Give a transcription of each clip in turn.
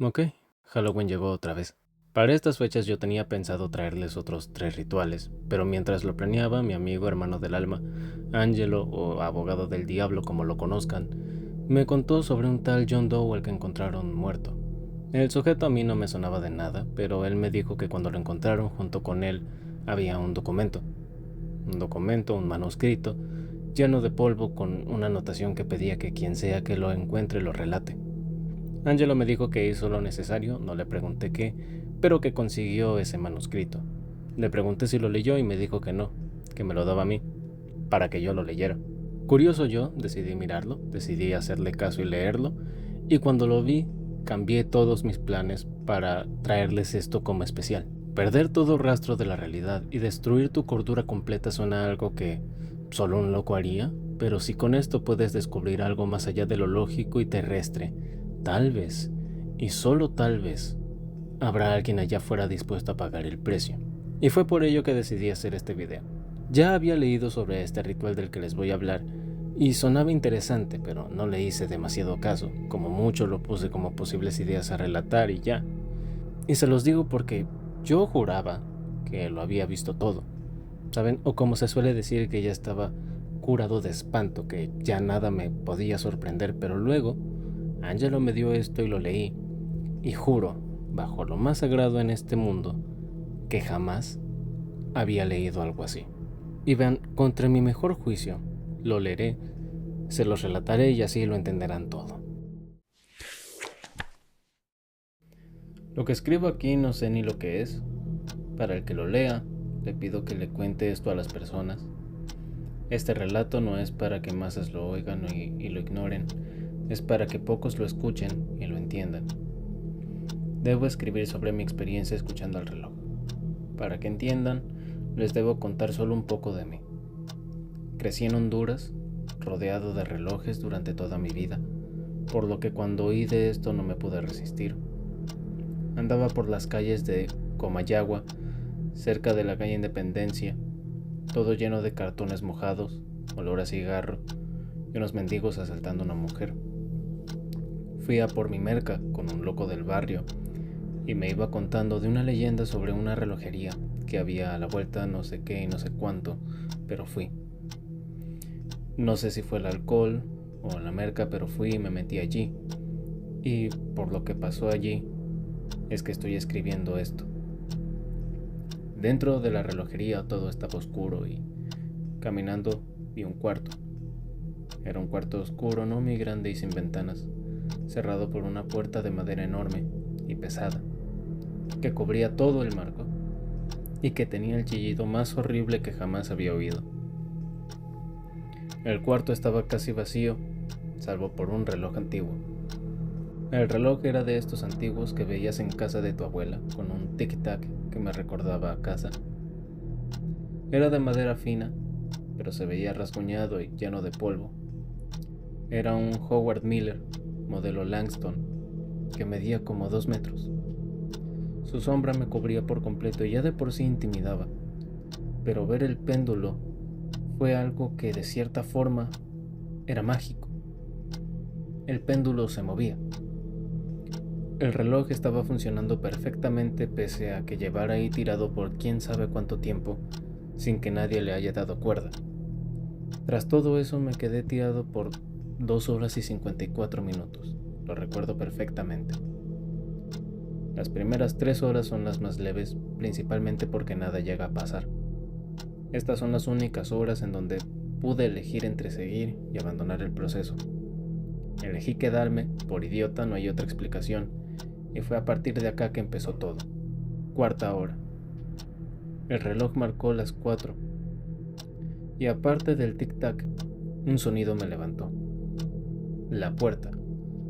Ok, Halloween llegó otra vez. Para estas fechas yo tenía pensado traerles otros 3 rituales, pero mientras lo planeaba, mi amigo hermano del alma, Angelo o abogado del diablo como lo conozcan, me contó sobre un tal John Doe al que encontraron muerto. El sujeto a mí no me sonaba de nada, pero él me dijo que cuando lo encontraron junto con él había un manuscrito, lleno de polvo con una anotación que pedía que quien sea que lo encuentre lo relate. Angelo me dijo que hizo lo necesario, no le pregunté qué, pero que consiguió ese manuscrito. Le pregunté si lo leyó y me dijo que no, que me lo daba a mí, para que yo lo leyera. Curioso yo, decidí mirarlo, decidí hacerle caso y leerlo, y cuando lo vi, cambié todos mis planes para traerles esto como especial. Perder todo rastro de la realidad y destruir tu cordura completa suena a algo que solo un loco haría, pero si con esto puedes descubrir algo más allá de lo lógico y terrestre, tal vez, y solo tal vez, habrá alguien allá afuera dispuesto a pagar el precio. Y fue por ello que decidí hacer este video. Ya había leído sobre este ritual del que les voy a hablar, y sonaba interesante, pero no le hice demasiado caso, como mucho lo puse como posibles ideas a relatar y ya. Y se los digo porque yo juraba que lo había visto todo, ¿saben? O como se suele decir, que ya estaba curado de espanto, que ya nada me podía sorprender, pero luego Angelo me dio esto y lo leí, y juro, bajo lo más sagrado en este mundo, que jamás había leído algo así. Y vean, contra mi mejor juicio, lo leeré, se los relataré y así lo entenderán todo. Lo que escribo aquí no sé ni lo que es. Para el que lo lea, le pido que le cuente esto a las personas. Este relato no es para que masas lo oigan y lo ignoren, es para que pocos lo escuchen y lo entiendan. Debo escribir sobre mi experiencia escuchando al reloj. Para que entiendan, les debo contar solo un poco de mí. Crecí en Honduras, rodeado de relojes durante toda mi vida, por lo que cuando oí de esto no me pude resistir. Andaba por las calles de Comayagua, cerca de la calle Independencia, todo lleno de cartones mojados, olor a cigarro y unos mendigos asaltando a una mujer. Fui a por mi merca con un loco del barrio y me iba contando de una leyenda sobre una relojería que había a la vuelta no sé qué y no sé cuánto, pero fui. No sé si fue el alcohol o la merca, pero fui y me metí allí. Y por lo que pasó allí es que estoy escribiendo esto. Dentro de la relojería todo estaba oscuro y caminando vi un cuarto. Era un cuarto oscuro, no muy grande y sin ventanas, cerrado por una puerta de madera enorme y pesada, que cubría todo el marco y que tenía el chillido más horrible que jamás había oído. El cuarto estaba casi vacío, salvo por un reloj antiguo. El reloj era de estos antiguos que veías en casa de tu abuela, con un tic-tac que me recordaba a casa. Era de madera fina, pero se veía rasguñado y lleno de polvo. Era un Howard Miller, modelo Langston, que medía como 2 metros. Su sombra me cubría por completo y ya de por sí intimidaba, pero ver el péndulo fue algo que de cierta forma era mágico. El péndulo se movía. El reloj estaba funcionando perfectamente pese a que llevara ahí tirado por quién sabe cuánto tiempo sin que nadie le haya dado cuerda. Tras todo eso me quedé tirado por 2 horas y 54 minutos, lo recuerdo perfectamente. Las primeras 3 horas son las más leves, principalmente porque nada llega a pasar. Estas son las únicas horas en donde pude elegir entre seguir y abandonar el proceso. Elegí quedarme, por idiota, no hay otra explicación, y fue a partir de acá que empezó todo. 4ª hora. El reloj marcó las 4, y aparte del tic-tac, un sonido me levantó. La puerta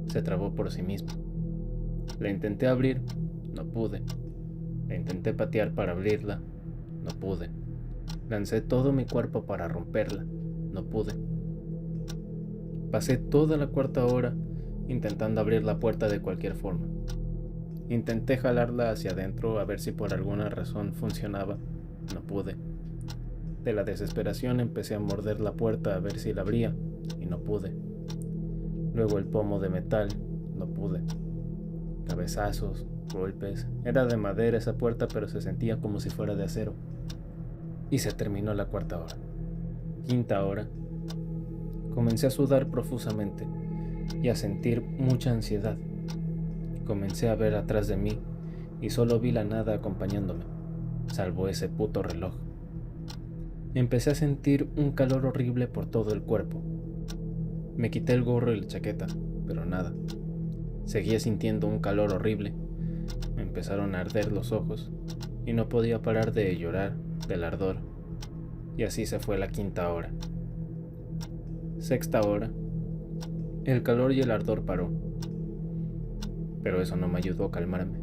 se trabó por sí misma. La intenté abrir, no pude. La intenté patear para abrirla, no pude. Lancé todo mi cuerpo para romperla, no pude. Pasé toda la 4ª hora intentando abrir la puerta de cualquier forma. Intenté jalarla hacia adentro a ver si por alguna razón funcionaba, no pude. De la desesperación empecé a morder la puerta a ver si la abría, y no pude. Luego el pomo de metal, no pude. cabezazos, golpes. Era de madera esa puerta, pero se sentía como si fuera de acero. Y se terminó la cuarta hora. Quinta hora. Comencé a sudar profusamente y a sentir mucha ansiedad. Comencé a ver atrás de mí y solo vi la nada acompañándome, salvo ese puto reloj. Empecé a sentir un calor horrible por todo el cuerpo. Me quité el gorro y la chaqueta, pero nada. Seguía sintiendo un calor horrible. Me empezaron a arder los ojos y no podía parar de llorar del ardor. Y así se fue la quinta hora. Sexta hora. El calor y el ardor paró, pero eso no me ayudó a calmarme.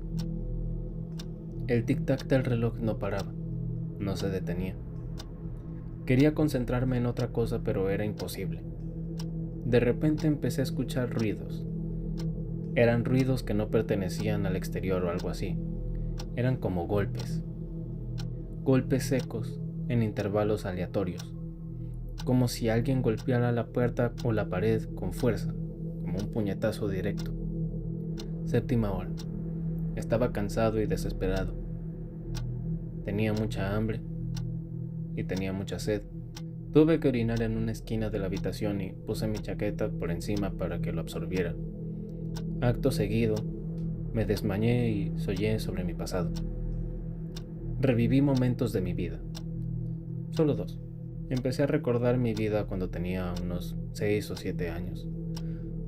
El tic-tac del reloj no paraba, no se detenía. Quería concentrarme en otra cosa, pero era imposible. De repente empecé a escuchar ruidos. Eran ruidos que no pertenecían al exterior o algo así. Eran como golpes. Golpes secos en intervalos aleatorios. Como si alguien golpeara la puerta o la pared con fuerza, como un puñetazo directo. Séptima hora. Estaba cansado y desesperado. Tenía mucha hambre y tenía mucha sed. Tuve que orinar en una esquina de la habitación y puse mi chaqueta por encima para que lo absorbiera. Acto seguido, me desmayé y soñé sobre mi pasado. Reviví momentos de mi vida. Solo 2. Empecé a recordar mi vida cuando tenía unos 6 o 7 años.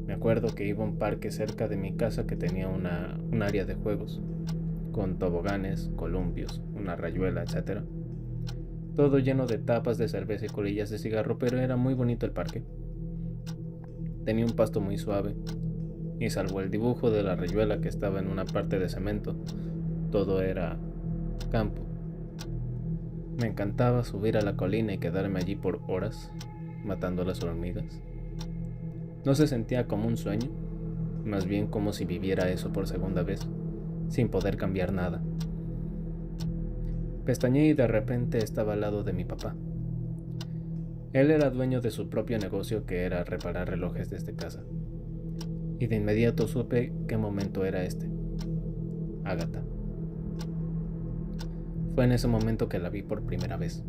Me acuerdo que iba a un parque cerca de mi casa que tenía un área de juegos, con toboganes, columpios, una rayuela, etc. Todo lleno de tapas de cerveza y colillas de cigarro, pero era muy bonito el parque. Tenía un pasto muy suave, y salvo el dibujo de la rayuela que estaba en una parte de cemento, todo era campo. Me encantaba subir a la colina y quedarme allí por horas, matando a las hormigas. No se sentía como un sueño, más bien como si viviera eso por segunda vez, sin poder cambiar nada. Pestañeé y de repente estaba al lado de mi papá. Él era dueño de su propio negocio, que era reparar relojes desde casa. Y de inmediato supe qué momento era este. Ágata. Fue en ese momento que la vi por primera vez.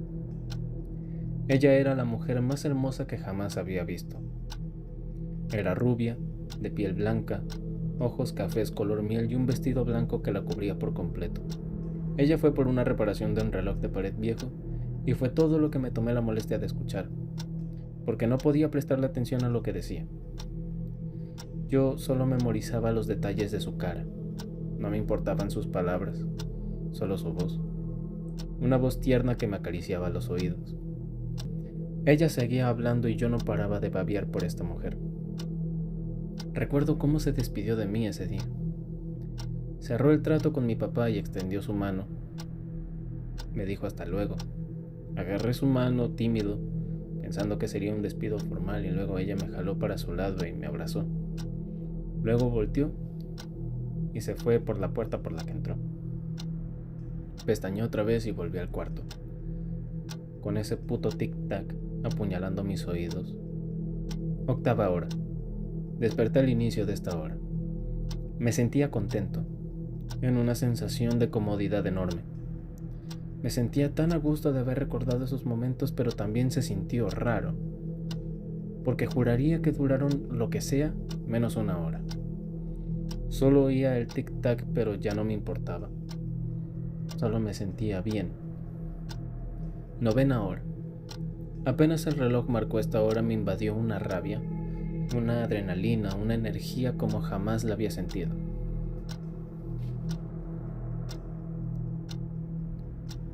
Ella era la mujer más hermosa que jamás había visto. Era rubia, de piel blanca, ojos cafés color miel y un vestido blanco que la cubría por completo. Ella fue por una reparación de un reloj de pared viejo y fue todo lo que me tomé la molestia de escuchar, porque no podía prestarle atención a lo que decía. Yo solo memorizaba los detalles de su cara. No me importaban sus palabras, solo su voz. Una voz tierna que me acariciaba los oídos. Ella seguía hablando y yo no paraba de babear por esta mujer. Recuerdo cómo se despidió de mí ese día. Cerró el trato con mi papá y extendió su mano. Me dijo hasta luego. Agarré su mano tímido, pensando que sería un despido formal, y luego ella me jaló para su lado y me abrazó. Luego volteó y se fue por la puerta por la que entró. Pestañeó otra vez y volvió al cuarto, con ese puto tic-tac apuñalando mis oídos. Octava hora. Desperté al inicio de esta hora. Me sentía contento, en una sensación de comodidad enorme. Me sentía tan a gusto de haber recordado esos momentos, pero también se sintió raro, porque juraría que duraron lo que sea menos una hora. Solo oía el tic-tac, pero ya no me importaba. Solo me sentía bien. Novena hora. Apenas el reloj marcó esta hora me invadió una rabia, una adrenalina, una energía como jamás la había sentido.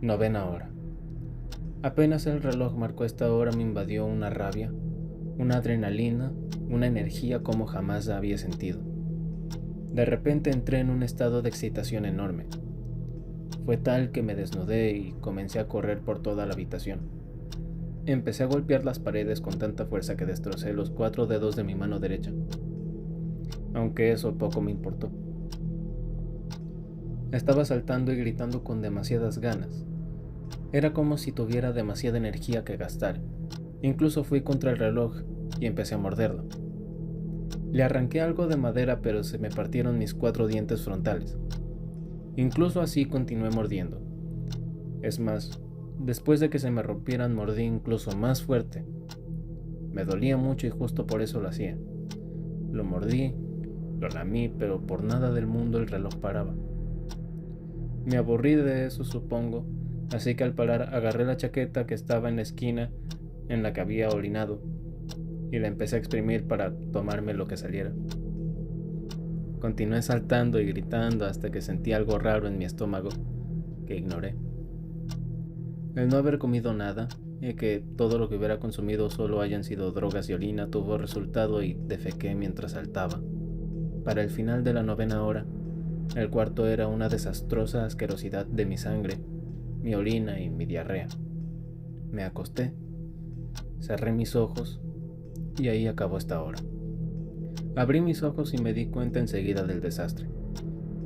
Novena hora. Apenas el reloj marcó esta hora me invadió una rabia, una adrenalina, una energía como jamás la había sentido. De repente entré en un estado de excitación enorme. Fue tal que me desnudé y comencé a correr por toda la habitación. Empecé a golpear las paredes con tanta fuerza que destrocé los 4 dedos de mi mano derecha, aunque eso poco me importó. Estaba saltando y gritando con demasiadas ganas. Era como si tuviera demasiada energía que gastar. Incluso fui contra el reloj y empecé a morderlo. Le arranqué algo de madera, pero se me partieron mis 4 dientes frontales. Incluso así continué mordiendo. Es más, después de que se me rompieran mordí incluso más fuerte. Me dolía mucho y justo por eso lo hacía. Lo mordí, lo lamí, pero por nada del mundo el reloj paraba. Me aburrí de eso, supongo, así que al parar agarré la chaqueta que estaba en la esquina en la que había orinado y la empecé a exprimir para tomarme lo que saliera. Continué saltando y gritando hasta que sentí algo raro en mi estómago, que ignoré. El no haber comido nada y que todo lo que hubiera consumido solo hayan sido drogas y orina tuvo resultado y defequé mientras saltaba. Para el final de la 9ª hora, el cuarto era una desastrosa asquerosidad de mi sangre, mi orina y mi diarrea. Me acosté, cerré mis ojos y ahí acabó esta hora. Abrí mis ojos y me di cuenta enseguida del desastre.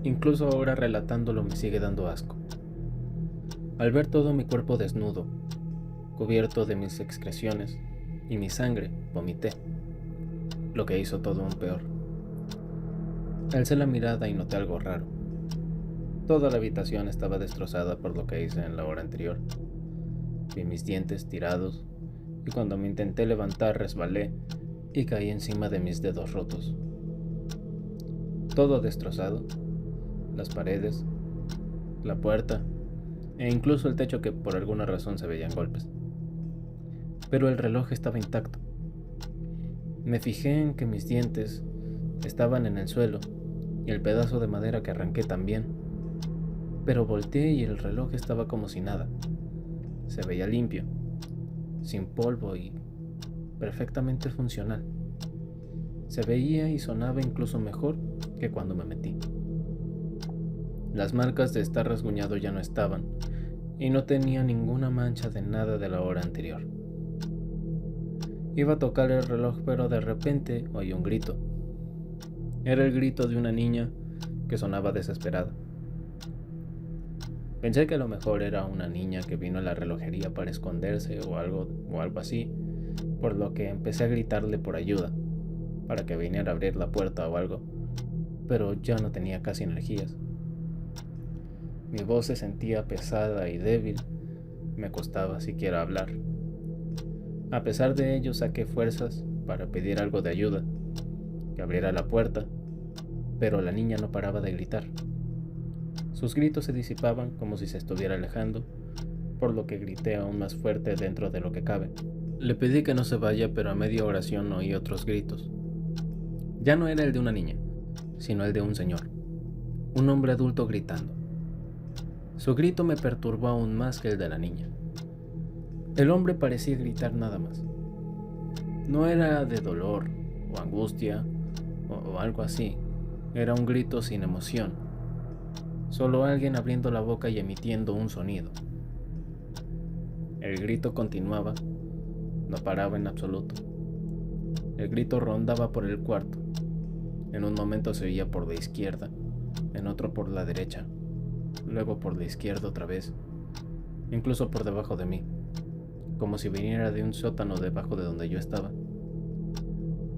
Incluso ahora relatándolo me sigue dando asco. Al ver todo mi cuerpo desnudo, cubierto de mis excreciones y mi sangre, vomité, lo que hizo todo aún peor. Alcé la mirada y noté algo raro. Toda la habitación estaba destrozada por lo que hice en la hora anterior. Vi mis dientes tirados y cuando me intenté levantar resbalé y caí encima de mis dedos rotos. Todo destrozado, las paredes, la puerta e incluso el techo que por alguna razón se veían golpes. Pero el reloj estaba intacto. Me fijé en que mis dientes estaban en el suelo y el pedazo de madera que arranqué también. Pero volteé y el reloj estaba como si nada. Se veía limpio, sin polvo y perfectamente funcional. Se veía y sonaba incluso mejor que cuando me metí. Las marcas de estar rasguñado ya no estaban y no tenía ninguna mancha de nada de la hora anterior. Iba a tocar el reloj, pero de repente oí un grito. Era el grito de una niña que sonaba desesperada. Pensé que a lo mejor era una niña que vino a la relojería para esconderse o algo así, por lo que empecé a gritarle por ayuda, para que viniera a abrir la puerta o algo, pero ya no tenía casi energías. Mi voz se sentía pesada y débil, me costaba siquiera hablar. A pesar de ello saqué fuerzas para pedir algo de ayuda, que abriera la puerta, pero la niña no paraba de gritar. Sus gritos se disipaban como si se estuviera alejando, por lo que grité aún más fuerte dentro de lo que cabe. Le pedí que no se vaya, pero a media oración oí otros gritos. Ya no era el de una niña, sino el de un señor, un hombre adulto gritando. Su grito me perturbó aún más que el de la niña. El hombre parecía gritar nada más. No era de dolor o angustia o algo así. Era un grito sin emoción. Solo alguien abriendo la boca y emitiendo un sonido. El grito continuaba, no paraba en absoluto. El grito rondaba por el cuarto. En un momento se oía por la izquierda, en otro por la derecha, luego por la izquierda otra vez, incluso por debajo de mí, como si viniera de un sótano debajo de donde yo estaba.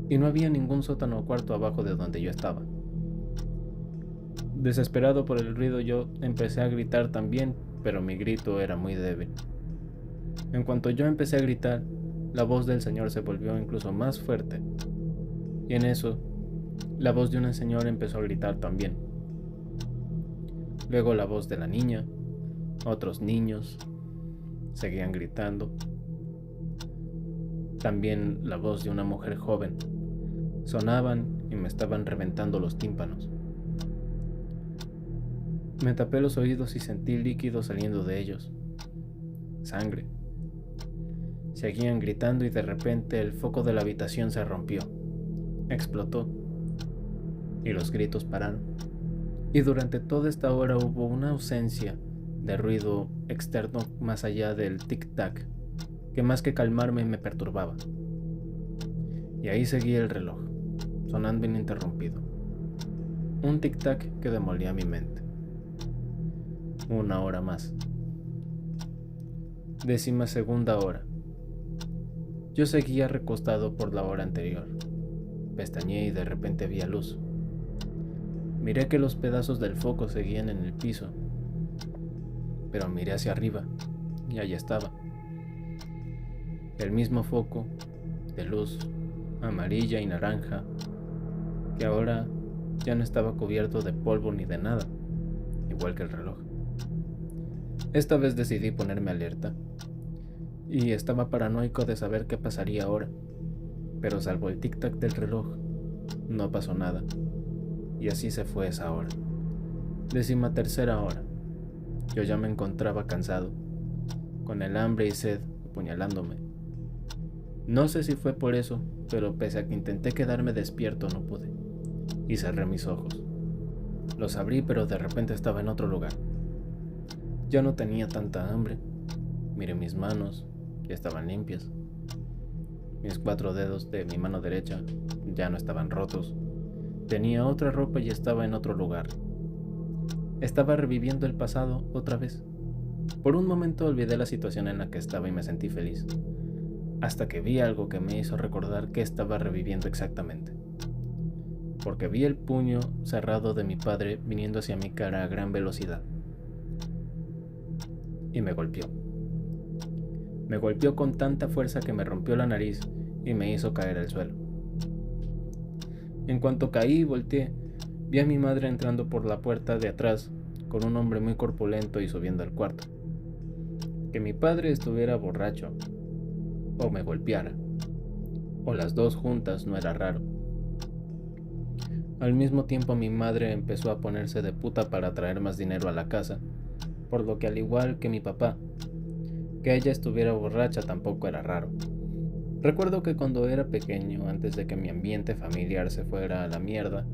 Y no había ningún sótano o cuarto abajo de donde yo estaba. Desesperado por el ruido, yo empecé a gritar también, pero mi grito era muy débil. En cuanto yo empecé a gritar, la voz del señor se volvió incluso más fuerte. Y en eso, la voz de una señora empezó a gritar también. Luego la voz de la niña, otros niños seguían gritando. También la voz de una mujer joven. Sonaban y me estaban reventando los tímpanos. Me tapé los oídos y sentí líquido saliendo de ellos. Sangre. Seguían gritando y de repente el foco de la habitación se rompió. Explotó. Y los gritos pararon. Y durante toda esta hora hubo una ausencia de ruido externo más allá del tic-tac, que más que calmarme me perturbaba. Y ahí seguía el reloj, sonando ininterrumpido. Un tic-tac que demolía mi mente. 1 hora más. 12ª hora. Yo seguía recostado por la hora anterior. Pestañeé y de repente vi luz. Miré que los pedazos del foco seguían en el piso, pero miré hacia arriba y allí estaba. El mismo foco de luz amarilla y naranja, que ahora ya no estaba cubierto de polvo ni de nada, igual que el reloj. Esta vez decidí ponerme alerta, y estaba paranoico de saber qué pasaría ahora, pero salvo el tic-tac del reloj, no pasó nada, y así se fue esa hora. 13ª hora. Yo ya me encontraba cansado, con el hambre y sed apuñalándome. No sé si fue por eso, pero pese a que intenté quedarme despierto no pude, y cerré mis ojos. Los abrí, pero de repente estaba en otro lugar. Ya no tenía tanta hambre. Miré mis manos, ya estaban limpias. Mis 4 dedos de mi mano derecha ya no estaban rotos. Tenía otra ropa y estaba en otro lugar. Estaba reviviendo el pasado otra vez. Por un momento olvidé la situación en la que estaba y me sentí feliz, hasta que vi algo que me hizo recordar qué estaba reviviendo exactamente. Porque vi el puño cerrado de mi padre viniendo hacia mi cara a gran velocidad. Y me golpeó. Me golpeó con tanta fuerza que me rompió la nariz y me hizo caer al suelo. En cuanto caí y volteé, vi a mi madre entrando por la puerta de atrás con un hombre muy corpulento y subiendo al cuarto. Que mi padre estuviera borracho, o me golpeara, o las dos juntas, no era raro. Al mismo tiempo mi madre empezó a ponerse de puta para traer más dinero a la casa, por lo que al igual que mi papá, que ella estuviera borracha tampoco era raro. Recuerdo que cuando era pequeño, antes de que mi ambiente familiar se fuera a la mierda,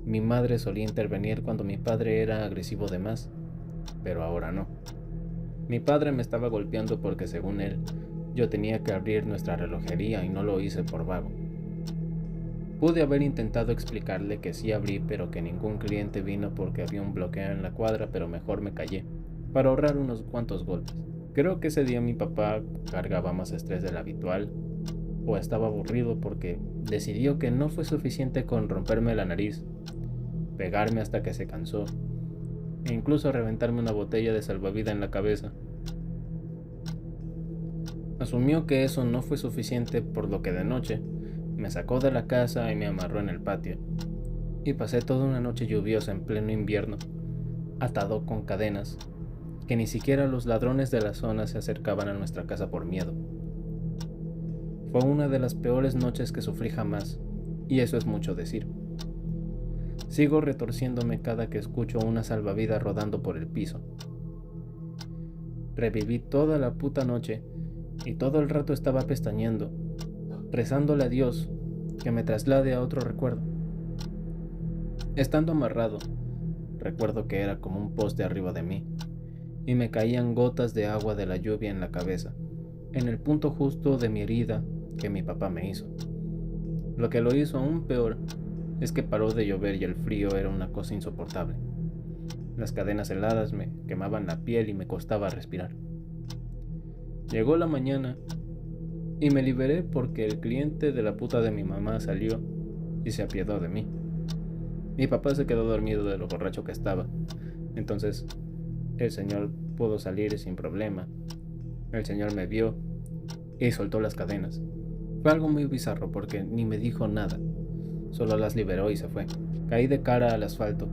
mi madre solía intervenir cuando mi padre era agresivo de más, pero ahora no. Mi padre me estaba golpeando porque, según él, yo tenía que abrir nuestra relojería y no lo hice por vago. Pude haber intentado explicarle que sí abrí, pero que ningún cliente vino porque había un bloqueo en la cuadra, pero mejor me callé, para ahorrar unos cuantos golpes. Creo que ese día mi papá cargaba más estrés del habitual, o estaba aburrido porque decidió que no fue suficiente con romperme la nariz, pegarme hasta que se cansó, e incluso reventarme una botella de salvavidas en la cabeza. Asumió que eso no fue suficiente, por lo que de noche me sacó de la casa y me amarró en el patio, y pasé toda una noche lluviosa en pleno invierno, atado con cadenas, que ni siquiera los ladrones de la zona se acercaban a nuestra casa por miedo. Fue una de las peores noches que sufrí jamás, y eso es mucho decir. Sigo retorciéndome cada que escucho una salvavidas rodando por el piso. Reviví toda la puta noche, y todo el rato estaba pestañeando, rezándole a Dios que me traslade a otro recuerdo. Estando amarrado, recuerdo que era como un poste arriba de mí, y me caían gotas de agua de la lluvia en la cabeza, en el punto justo de mi herida que mi papá me hizo. Lo que lo hizo aún peor es que paró de llover y el frío era una cosa insoportable. Las cadenas heladas me quemaban la piel y me costaba respirar. Llegó la mañana y me liberé porque el cliente de la puta de mi mamá salió y se apiadó de mí. Mi papá se quedó dormido de lo borracho que estaba, entonces el señor pudo salir sin problema. El señor me vio y soltó las cadenas. Fue algo muy bizarro porque ni me dijo nada, solo las liberó y se fue. Caí de cara al asfalto,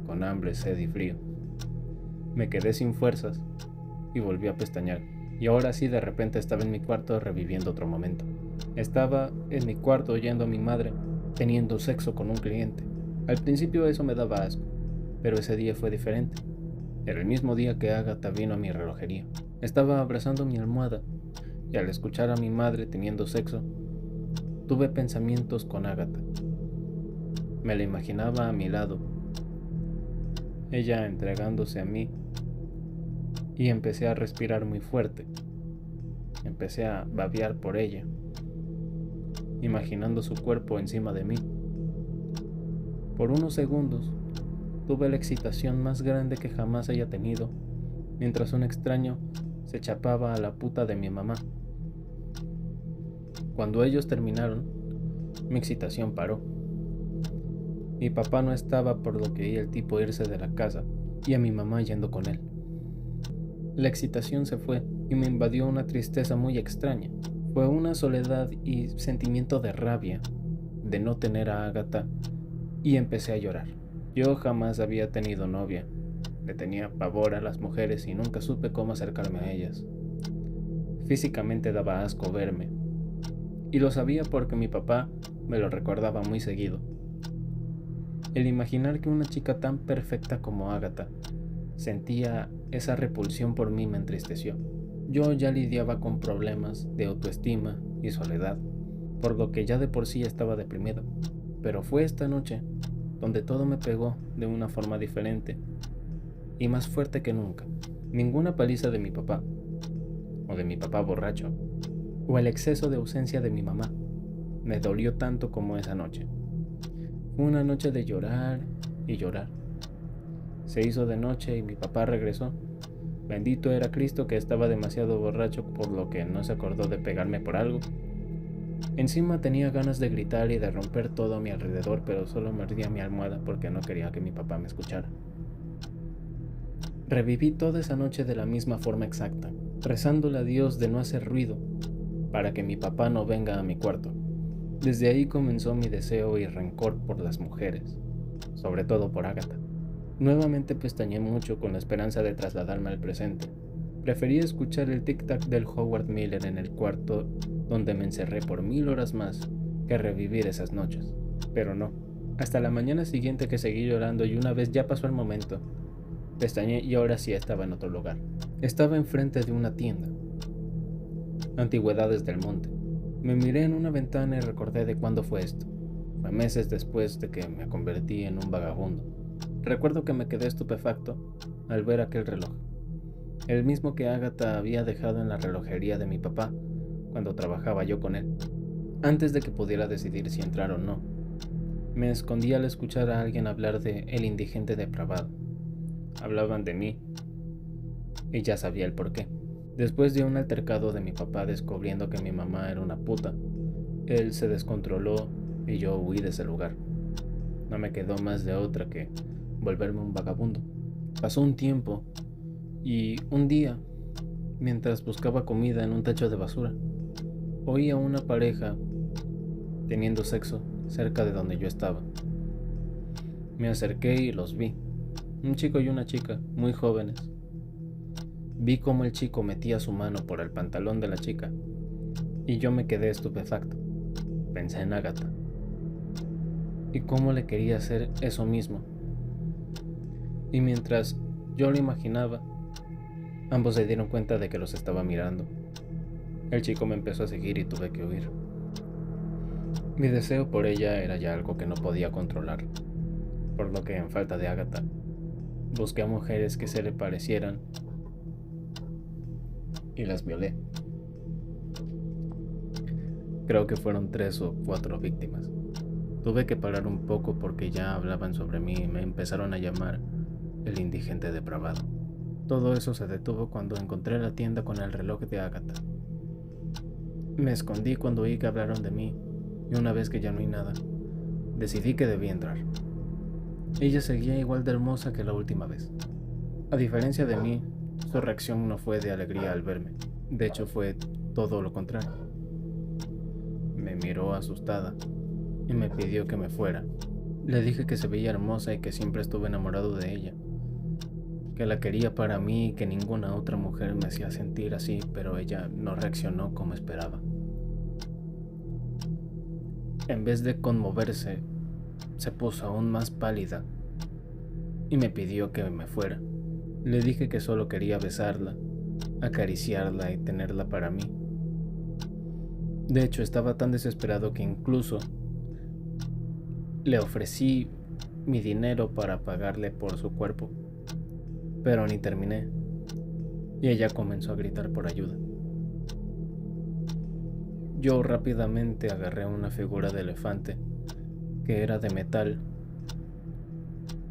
con hambre, sed y frío. Me quedé sin fuerzas y volví a pestañear. Y ahora sí, de repente estaba en mi cuarto reviviendo otro momento. Estaba en mi cuarto oyendo a mi madre teniendo sexo con un cliente. Al principio eso me daba asco, pero ese día fue diferente. Era el mismo día que Agatha vino a mi relojería. Estaba abrazando mi almohada y al escuchar a mi madre teniendo sexo, tuve pensamientos con Agatha. Me la imaginaba a mi lado, ella entregándose a mí, y empecé a respirar muy fuerte. Empecé a babear por ella, imaginando su cuerpo encima de mí. Por unos segundos, tuve la excitación más grande que jamás haya tenido, mientras un extraño se chapaba a la puta de mi mamá. Cuando ellos terminaron, Mi excitación paró. Mi papá no estaba, por lo que vi al tipo irse de la casa y a mi mamá yendo con él. La excitación se fue y me invadió una tristeza muy extraña. Fue una soledad y sentimiento de rabia de no tener a Ágata, y empecé a llorar. Yo jamás había tenido novia. Le tenía pavor a las mujeres y nunca supe cómo acercarme a ellas. Físicamente daba asco verme, y lo sabía porque mi papá me lo recordaba muy seguido. El imaginar que una chica tan perfecta como Ágata sentía esa repulsión por mí me entristeció. Yo ya lidiaba con problemas de autoestima y soledad, por lo que ya de por sí estaba deprimido. Pero fue esta noche donde todo me pegó de una forma diferente y más fuerte que nunca. Ninguna paliza de mi papá, o de mi papá borracho, o el exceso de ausencia de mi mamá, me dolió tanto como esa noche. Fue una noche de llorar y llorar. Se hizo de noche y mi papá regresó. Bendito era Cristo que estaba demasiado borracho, por lo que no se acordó de pegarme por algo. Encima tenía ganas de gritar y de romper todo a mi alrededor, pero solo mordía mi almohada porque no quería que mi papá me escuchara. Reviví toda esa noche de la misma forma exacta, rezándole a Dios de no hacer ruido, para que mi papá no venga a mi cuarto. Desde ahí comenzó mi deseo y rencor por las mujeres, sobre todo por Ágata. Nuevamente pestañeé mucho con la esperanza de trasladarme al presente. Preferí escuchar el tic-tac del Howard Miller en el cuarto donde me encerré por 1000 horas más que revivir esas noches. Pero no. Hasta la mañana siguiente que seguí llorando y una vez ya pasó el momento, pestañeé y ahora sí estaba en otro lugar. Estaba enfrente de una tienda. Antigüedades del Monte. Me miré en una ventana y recordé de cuándo fue esto. Fue meses después de que me convertí en un vagabundo. Recuerdo que me quedé estupefacto al ver aquel reloj, el mismo que Ágata había dejado en la relojería de mi papá cuando trabajaba yo con él, antes de que pudiera decidir si entrar o no. Me escondí al escuchar a alguien hablar de el indigente depravado. Hablaban de mí y ya sabía el porqué. Después de un altercado de mi papá descubriendo que mi mamá era una puta, él se descontroló y yo huí de ese lugar. No me quedó más de otra que volverme un vagabundo. Pasó un tiempo y un día, mientras buscaba comida en un tacho de basura, oí a una pareja teniendo sexo cerca de donde yo estaba. Me acerqué y los vi, un chico y una chica, muy jóvenes. Vi cómo el chico metía su mano por el pantalón de la chica y yo me quedé estupefacto. Pensé en Ágata y cómo le quería hacer eso mismo. Y mientras yo lo imaginaba, ambos se dieron cuenta de que los estaba mirando. El chico me empezó a seguir y tuve que huir. Mi deseo por ella era ya algo que no podía controlar, por lo que en falta de Ágata, busqué a mujeres que se le parecieran y las violé. Creo que fueron 3 o 4 víctimas. Tuve que parar un poco porque ya hablaban sobre mí y me empezaron a llamar el indigente depravado. Todo eso se detuvo cuando encontré la tienda con el reloj de Ágata. Me escondí cuando oí que hablaron de mí, y una vez que ya no hay nada, decidí que debía entrar. Ella seguía igual de hermosa que la última vez. A diferencia de mí, su reacción no fue de alegría al verme. De hecho, fue todo lo contrario. Me miró asustada y me pidió que me fuera. Le dije que se veía hermosa y que siempre estuve enamorado de ella, que la quería para mí y que ninguna otra mujer me hacía sentir así, pero ella no reaccionó como esperaba. En vez de conmoverse, se puso aún más pálida y me pidió que me fuera. Le dije que solo quería besarla, acariciarla y tenerla para mí. De hecho, estaba tan desesperado que incluso le ofrecí mi dinero para pagarle por su cuerpo, pero ni terminé, y ella comenzó a gritar por ayuda. Yo rápidamente agarré una figura de elefante que era de metal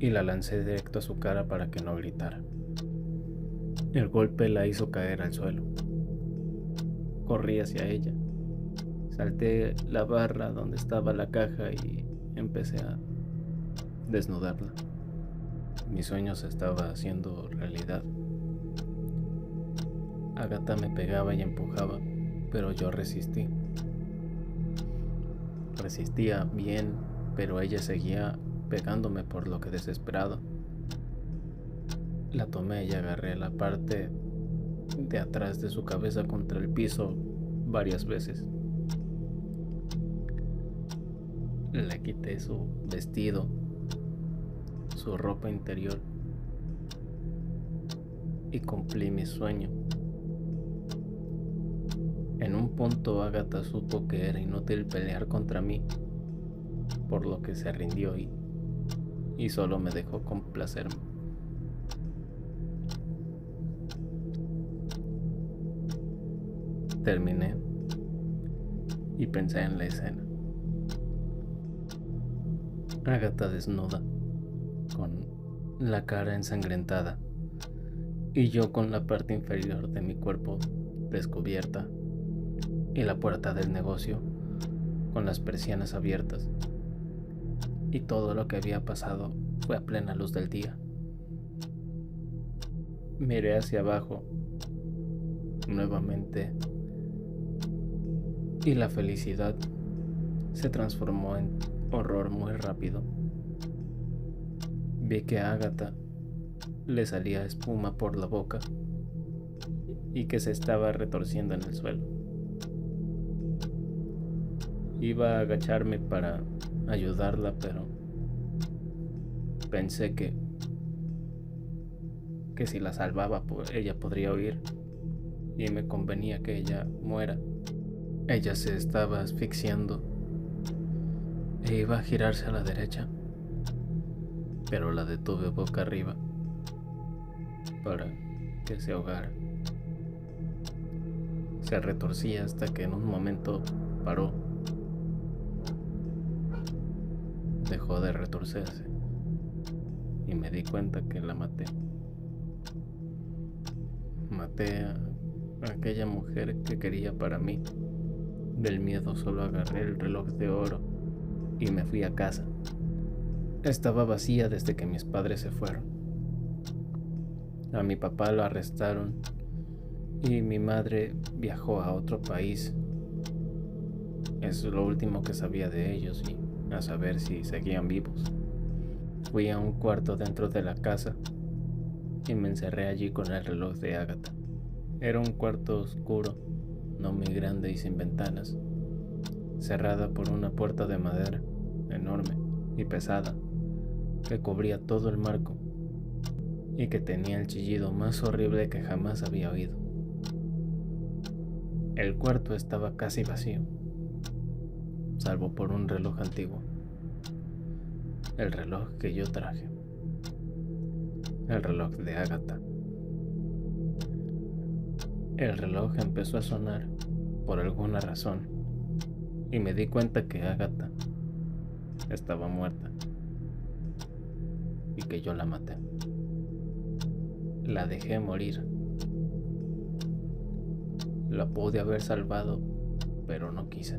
y la lancé directo a su cara para que no gritara. El golpe la hizo caer al suelo. Corrí hacia ella, Salté la barra donde estaba la caja y empecé a desnudarla. Mi sueño se estaba haciendo realidad. Agatha me pegaba y empujaba, pero yo resistí. Resistía bien, pero ella seguía pegándome, por lo que desesperado la tomé y agarré la parte de atrás de su cabeza contra el piso varias veces. Le quité su vestido, su ropa interior y cumplí mi sueño. En un punto Agatha supo que era inútil pelear contra mí, por lo que se rindió y solo me dejó complacerme. Terminé y pensé en la escena. Agatha desnuda, con la cara ensangrentada, y yo con la parte inferior de mi cuerpo descubierta, y la puerta del negocio con las persianas abiertas. Y todo lo que había pasado fue a plena luz del día. Miré hacia abajo nuevamente y la felicidad se transformó en horror muy rápido. Vi que a Agatha le salía espuma por la boca y que se estaba retorciendo en el suelo. Iba a agacharme para ayudarla, pero pensé que si la salvaba, ella podría huir y me convenía que ella muera. Ella se estaba asfixiando e iba a girarse a la derecha, pero la detuve boca arriba para que se ahogara. Se retorcía hasta que en un momento paró. Dejó de retorcerse y me di cuenta que la maté. Maté a aquella mujer que quería para mí. Del miedo solo agarré el reloj de oro y me fui a casa. Estaba vacía desde que mis padres se fueron. A mi papá lo arrestaron y mi madre viajó a otro país. Es lo último que sabía de ellos y a saber si seguían vivos. Fui a un cuarto dentro de la casa y me encerré allí con el reloj de Agatha. Era un cuarto oscuro, no muy grande y sin ventanas, cerrada por una puerta de madera enorme y pesada que cubría todo el marco y que tenía el chillido más horrible que jamás había oído. El cuarto estaba casi vacío, salvo por un reloj antiguo, el reloj que yo traje, el reloj de Agatha. El reloj empezó a sonar por alguna razón y me di cuenta que Agatha estaba muerta y que yo la maté. La dejé morir. La pude haber salvado, pero no quise.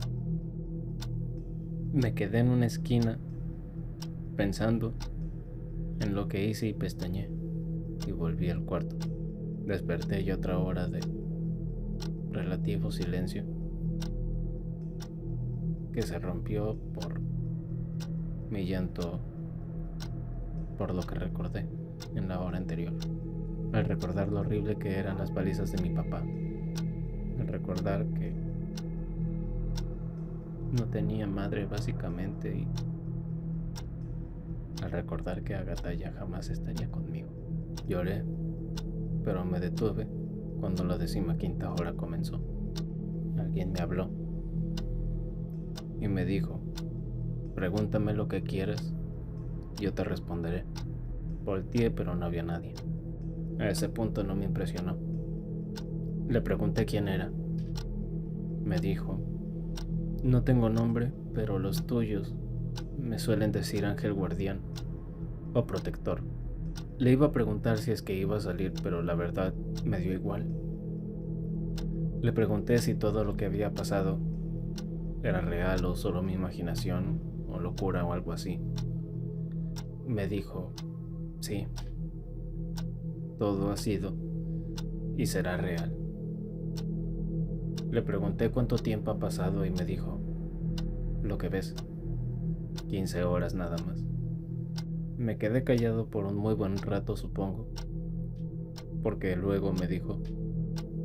Me quedé en una esquina pensando en lo que hice y pestañeé y volví al cuarto. Desperté y otra hora de relativo silencio que se rompió por mi llanto, por lo que recordé en la hora anterior, al recordar lo horrible que eran las palizas de mi papá, al recordar que no tenía madre básicamente y al recordar que Agatha ya jamás estaría conmigo. Lloré, pero me detuve cuando la 15ª hora comenzó. Alguien me habló y me dijo: pregúntame lo que quieras, yo te responderé. Volteé, pero no había nadie. A ese punto no me impresionó. Le pregunté quién era. Me dijo: no tengo nombre, pero los tuyos me suelen decir ángel guardián o protector. Le iba a preguntar si es que iba a salir, pero la verdad me dio igual. Le pregunté si todo lo que había pasado era real o solo mi imaginación o locura o algo así. Me dijo, sí, todo ha sido y será real. Le pregunté cuánto tiempo ha pasado y me dijo, lo que ves, 15 horas nada más. Me quedé callado por un muy buen rato, supongo, porque luego me dijo,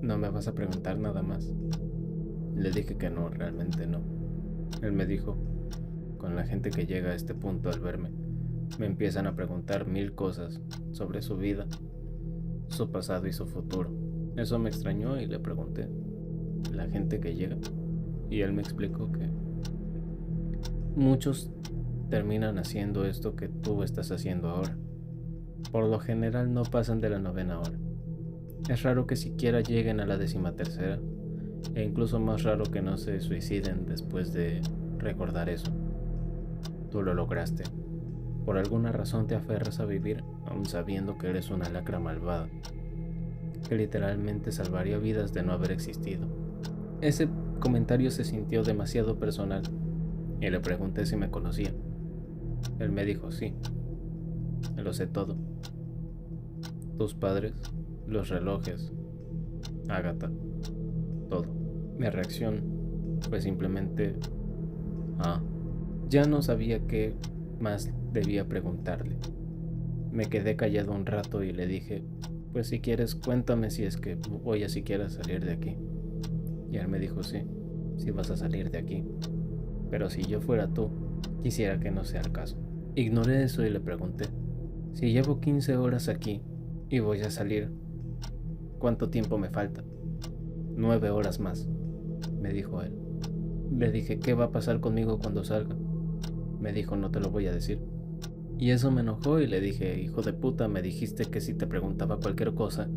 ¿no me vas a preguntar nada más? Le dije que no, realmente no. Él me dijo, con la gente que llega a este punto al verme, me empiezan a preguntar 1000 cosas sobre su vida, su pasado y su futuro. Eso me extrañó y le pregunté, ¿la gente que llega? Y él me explicó que muchos terminan haciendo esto que tú estás haciendo ahora. Por lo general no pasan de la 9ª hora. Es raro que siquiera lleguen a la 13ª, e incluso más raro que no se suiciden después de recordar eso. Tú lo lograste. Por alguna razón te aferras a vivir, aun sabiendo que eres una lacra malvada, que literalmente salvaría vidas de no haber existido. Ese comentario se sintió demasiado personal, y le pregunté si me conocía. Él me dijo, sí, lo sé todo. Tus padres, los relojes, Agatha, todo. Mi reacción fue simplemente, ya no sabía qué más debía preguntarle. Me quedé callado un rato y le dije, pues si quieres cuéntame si es que voy a siquiera salir de aquí. Y él me dijo, sí vas a salir de aquí. Pero si yo fuera tú, quisiera que no sea el caso. Ignoré eso y le pregunté, si llevo 15 horas aquí y voy a salir, ¿cuánto tiempo me falta? 9 horas más, me dijo él. Le dije, ¿qué va a pasar conmigo cuando salga? Me dijo, no te lo voy a decir. Y eso me enojó y le dije, hijo de puta, me dijiste que si te preguntaba cualquier cosa,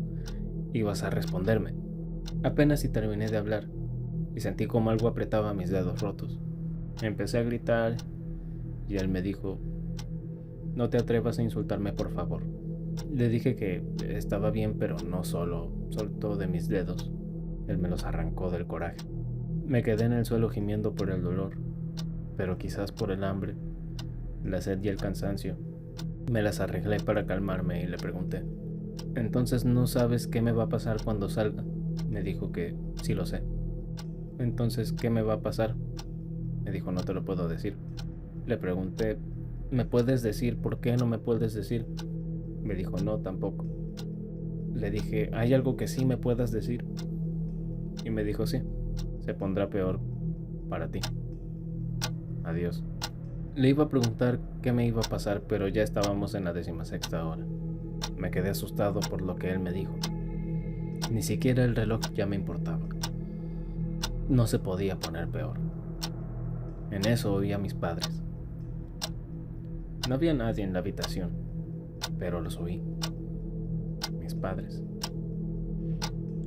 ibas a responderme. Apenas si terminé de hablar y sentí como algo apretaba mis dedos rotos. Empecé a gritar y él me dijo, no te atrevas a insultarme, por favor. Le dije que estaba bien, pero no solo soltó de mis dedos. Él me los arrancó del coraje. Me quedé en el suelo gimiendo por el dolor, pero quizás por el hambre, la sed y el cansancio. Me las arreglé para calmarme y le pregunté, ¿entonces no sabes qué me va a pasar cuando salga? Me dijo que sí lo sé. Entonces, ¿qué me va a pasar? Me dijo, no te lo puedo decir. Le pregunté, ¿me puedes decir por qué no me puedes decir? Me dijo, no, tampoco. Le dije, ¿hay algo que sí me puedas decir? Y me dijo, sí, se pondrá peor para ti. Adiós. Le iba a preguntar qué me iba a pasar, pero ya estábamos en la 16ª hora. Me quedé asustado por lo que él me dijo. Ni siquiera el reloj ya me importaba. No se podía poner peor. En eso oí a mis padres. No había nadie en la habitación, pero los oí. Mis padres.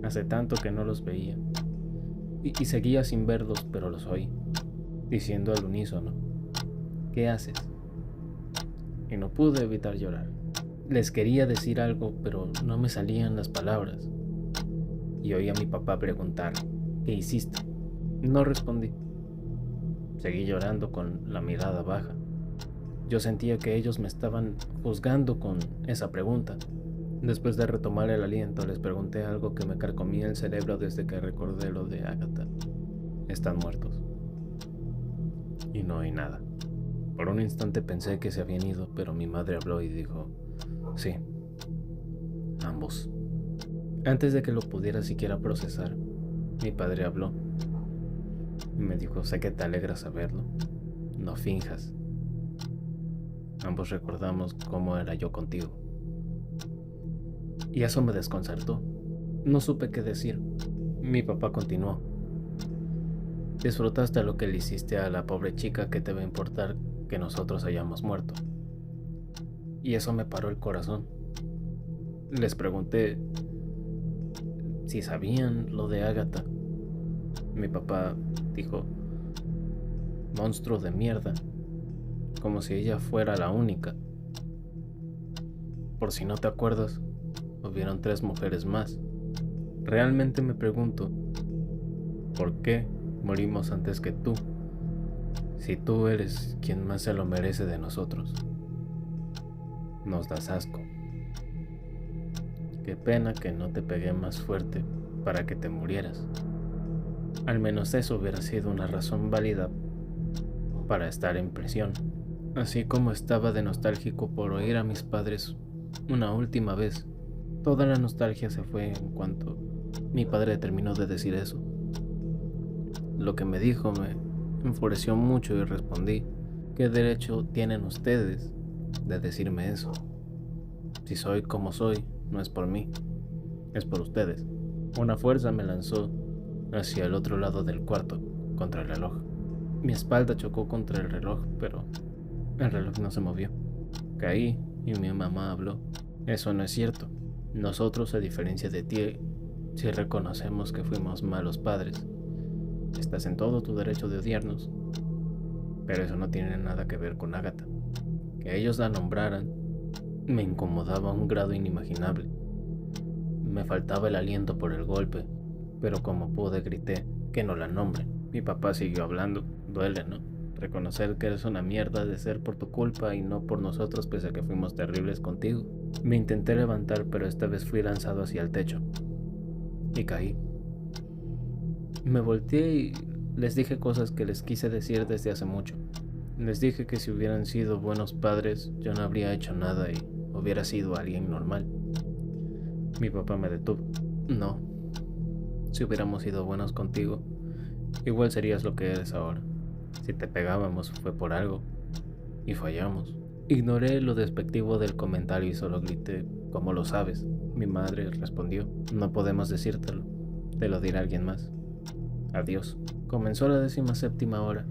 Hace tanto que no los veía. Y seguía sin verlos, pero los oí, diciendo al unísono, ¿qué haces? Y no pude evitar llorar. Les quería decir algo, pero no me salían las palabras. Y oí a mi papá preguntar, ¿qué hiciste? No respondí. Seguí llorando con la mirada baja. Yo sentía que ellos me estaban juzgando con esa pregunta. Después de retomar el aliento, les pregunté algo que me carcomía el cerebro desde que recordé lo de Agatha. Están muertos. Y no hay nada. Por un instante pensé que se habían ido, pero mi madre habló y dijo, sí, ambos. Antes de que lo pudiera siquiera procesar, mi padre habló y me dijo, sé que te alegra saberlo, no finjas. Ambos recordamos cómo era yo contigo. Y eso me desconcertó. No supe qué decir. Mi papá continuó. Disfrutaste lo que le hiciste a la pobre chica, que te va a importar que nosotros hayamos muerto. Y eso me paró el corazón. Les pregunté si sabían lo de Agatha. Mi papá dijo, monstruo de mierda, como si ella fuera la única. Por si no te acuerdas, hubieron 3 mujeres más. Realmente me pregunto, ¿por qué morimos antes que tú Si tú eres quien más se lo merece de nosotros, nos das asco. Qué pena que no te pegué más fuerte para que te murieras. Al menos eso hubiera sido una razón válida para estar en prisión. Así como estaba de nostálgico por oír a mis padres una última vez, toda la nostalgia se fue en cuanto mi padre terminó de decir eso. Lo que me dijo me enfureció mucho y respondí: ¿qué derecho tienen ustedes de decirme eso? Si soy como soy, no es por mí, es por ustedes. Una fuerza me lanzó hacia el otro lado del cuarto, contra el reloj. Mi espalda chocó contra el reloj, pero el reloj no se movió. Caí y mi mamá habló. Eso no es cierto. Nosotros, a diferencia de ti, sí reconocemos que fuimos malos padres. Estás en todo tu derecho de odiarnos. Pero eso no tiene nada que ver con Ágata. Que ellos la nombraran me incomodaba a un grado inimaginable. Me faltaba el aliento por el golpe, pero como pude grité: que no la nombren. Mi papá siguió hablando. Duele, ¿no? Reconocer que eres una mierda de ser por tu culpa y no por nosotros, pese a que fuimos terribles contigo. Me intenté levantar, pero esta vez fui lanzado hacia el techo y caí. Me volteé y les dije cosas que les quise decir desde hace mucho. Les dije que si hubieran sido buenos padres, yo no habría hecho nada y hubiera sido alguien normal. Mi papá me detuvo. No, si hubiéramos sido buenos contigo, igual serías lo que eres ahora. Si te pegábamos fue por algo, y fallamos. Ignoré lo despectivo del comentario y solo grité: ¿cómo lo sabes? Mi madre respondió: no podemos decírtelo, te lo dirá alguien más. Adiós. Comenzó la 17ª hora,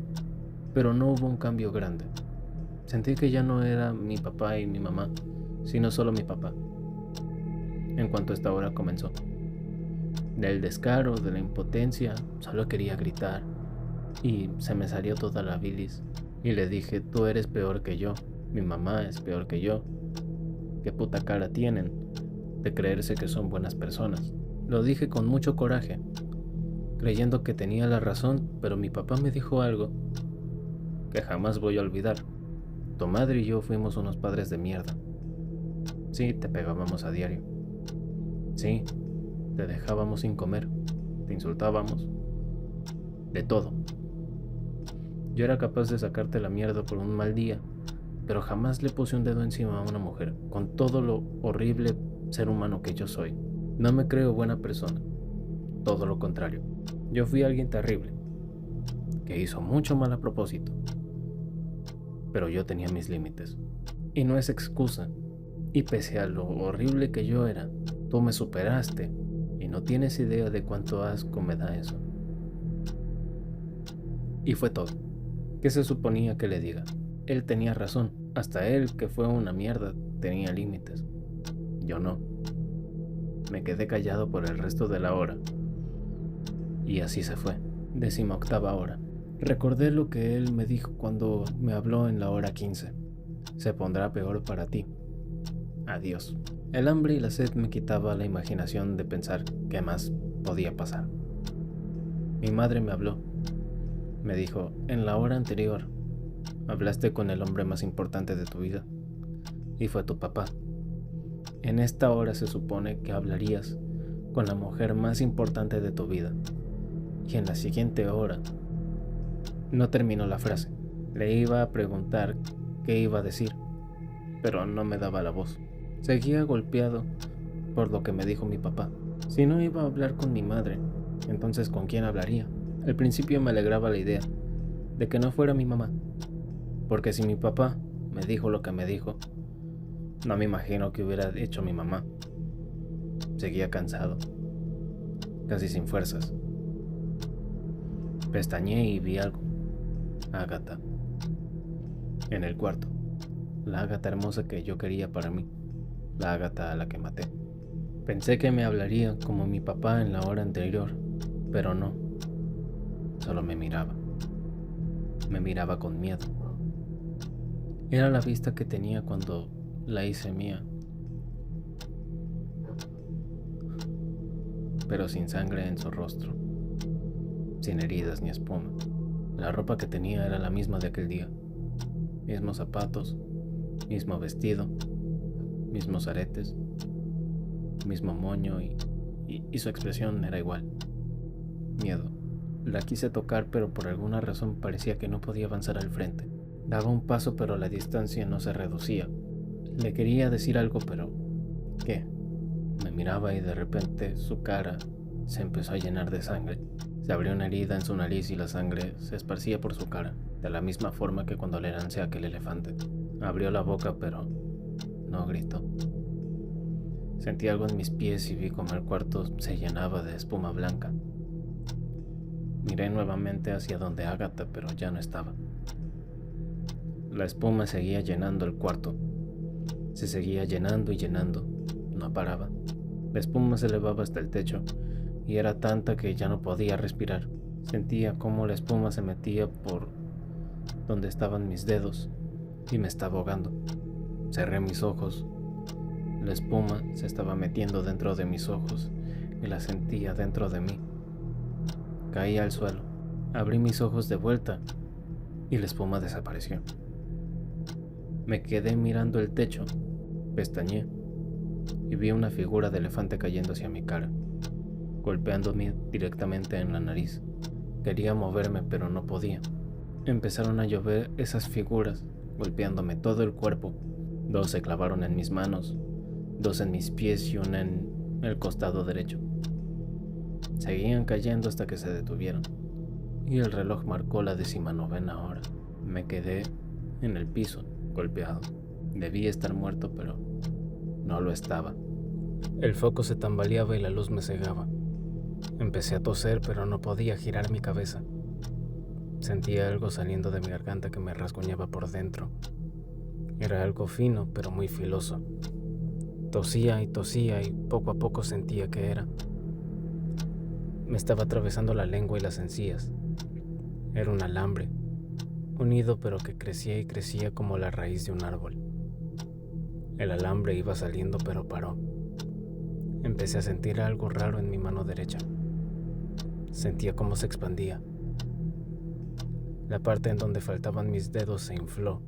pero no hubo un cambio grande. Sentí que ya no era mi papá y mi mamá, sino solo mi papá. En cuanto esta hora comenzó, del descaro, de la impotencia, solo quería gritar, y se me salió toda la bilis, y le dije: tú eres peor que yo, mi mamá es peor que yo. ¿Qué puta cara tienen de creerse que son buenas personas? Lo dije con mucho coraje, creyendo que tenía la razón, pero mi papá me dijo algo que jamás voy a olvidar. Tu madre y yo fuimos unos padres de mierda. Sí, te pegábamos a diario. Sí, te dejábamos sin comer, te insultábamos, de todo. Yo era capaz de sacarte la mierda por un mal día, pero jamás le puse un dedo encima a una mujer, con todo lo horrible ser humano que yo soy. No me creo buena persona, todo lo contrario. Yo fui alguien terrible, que hizo mucho mal a propósito, pero yo tenía mis límites. Y no es excusa, y pese a lo horrible que yo era, tú me superaste, y no tienes idea de cuánto asco me da eso. Y fue todo. ¿Qué se suponía que le diga? Él tenía razón. Hasta él, que fue una mierda, tenía límites. Yo no. Me quedé callado por el resto de la hora. Y así se fue. 18ª hora. Recordé lo que él me dijo cuando me habló en la hora 15. Se pondrá peor para ti. Adiós. El hambre y la sed me quitaba la imaginación de pensar qué más podía pasar. Mi madre me habló. Me dijo: en la hora anterior, hablaste con el hombre más importante de tu vida, y fue tu papá. En esta hora se supone que hablarías con la mujer más importante de tu vida. Y en la siguiente hora... No terminó la frase. Le iba a preguntar qué iba a decir, pero no me daba la voz. Seguía golpeado por lo que me dijo mi papá. Si no iba a hablar con mi madre, entonces ¿con quién hablaría? Al principio me alegraba la idea de que no fuera mi mamá, porque si mi papá me dijo lo que me dijo, no me imagino que hubiera hecho mi mamá. Seguía cansado, casi sin fuerzas. Pestañeé y vi algo. Ágata. En el cuarto. La Ágata hermosa que yo quería para mí. La Ágata a la que maté. Pensé que me hablaría como mi papá en la hora anterior, pero no. Solo me miraba. Me miraba con miedo. Era la vista que tenía cuando la hice mía, pero sin sangre en su rostro, sin heridas ni espuma. La ropa que tenía era la misma de aquel día. Mismos zapatos, mismo vestido, mismos aretes, mismo moño y su expresión era igual. Miedo. La quise tocar, pero por alguna razón parecía que no podía avanzar al frente. Daba un paso, pero la distancia no se reducía. Le quería decir algo, pero ¿qué? Me miraba y de repente su cara se empezó a llenar de sangre. Se abrió una herida en su nariz y la sangre se esparcía por su cara, de la misma forma que cuando le lancé a aquel elefante. Abrió la boca, pero no gritó. Sentí algo en mis pies y vi como el cuarto se llenaba de espuma blanca. Miré nuevamente hacia donde Ágata, pero ya no estaba. La espuma seguía llenando el cuarto. Se seguía llenando y llenando. No paraba. La espuma se elevaba hasta el techo y era tanta que ya no podía respirar. Sentía cómo la espuma se metía por donde estaban mis dedos y me estaba ahogando. Cerré mis ojos. La espuma se estaba metiendo dentro de mis ojos y la sentía dentro de mí. Caí al suelo. Abrí mis ojos de vuelta y la espuma desapareció. Me quedé mirando el techo, pestañeé y vi una figura de elefante cayendo hacia mi cara, golpeándome directamente en la nariz. Quería moverme, pero no podía. Empezaron a llover esas figuras, golpeándome todo el cuerpo. 2 se clavaron en mis manos, 2 en mis pies y una en el costado derecho. Seguían cayendo hasta que se detuvieron, y el reloj marcó la 19ª hora. Me quedé en el piso, golpeado. Debía estar muerto, pero no lo estaba. El foco se tambaleaba y la luz me cegaba. Empecé a toser, pero no podía girar mi cabeza. Sentía algo saliendo de mi garganta que me rasguñaba por dentro. Era algo fino, pero muy filoso. Tosía y poco a poco sentía que era. Me estaba atravesando la lengua y las encías. Era un alambre, unido pero que crecía y crecía como la raíz de un árbol. El alambre iba saliendo pero paró. Empecé a sentir algo raro en mi mano derecha. Sentía cómo se expandía. La parte en donde faltaban mis dedos se infló.